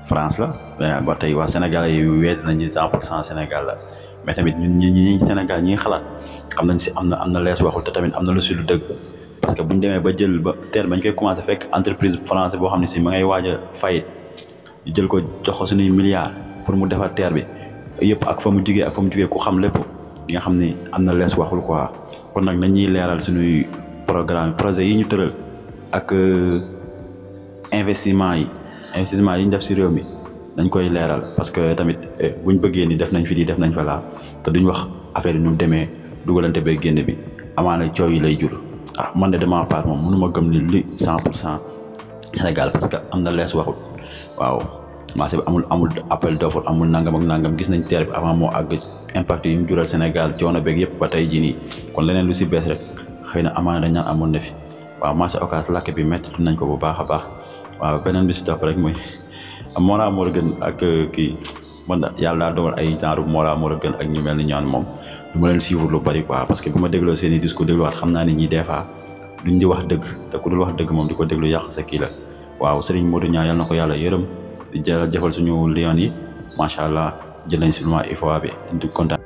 France la ba tey waa Sénégal yi weet nañu 100% Sénégal la mais tamit ñun ñi Sénégal ñi xalaat xam nañ si am na lees waxul te tamit am na lu si lu dëgg parce que bu ñu demee ba jël ba teer bañ koy commencé fekk entreprise français boo xam ne si ma ngay waaj a fayit ñu jël ko jox ko suñuy milliards pour mu defar teer bi yëpp ak fa mu jugee ku xam lépp di nga xam ni am na lees waxul quoi kon nag nañuy leeral suñuy programme projet yi ñu tëral ak investissement yi ñu def si réew mi dañ koy leeral parce que tamit buñ bëggee ni def nañ fi di def nañ fa laa te duñ wax affaire yi ñu demee dugalante ba génn bi amaana coow yi lay jur man de dama part moom mënu ma gëm ni li 100% Sénégal parce que am na lees waxul waaw marché bi amul appel d'offre amul nangam ak nangam gis nañ teer bi avant moo àgg impact yi mu jural Sénégal coono beeg yëpp ba tey jii nii kon leneen lu si bees rek xëy na amaana dañ naan amoon na fi waaw marché Ocass lakk bi métti nañ ko bu baax a baax waaw beneen bi si topp rek mooy Mollah Morgun ak kii man yàlla daa dogal ay genre Mollah Morgun ak ñu mel ni ñaan moom du ma leen suivre lu bari quoi parce que bu ma dégloo seen i discours dégluwaat xam naa ni ñi des fois duñ di wax dëgg te ku dul wax dëgg moom di ko déglu yàq sa kii la waaw Serigne Modou Niang yal na ko yàlla yërëm di jëfal suñu lion yi macha allah jël nañ si IFOA bi di kontaan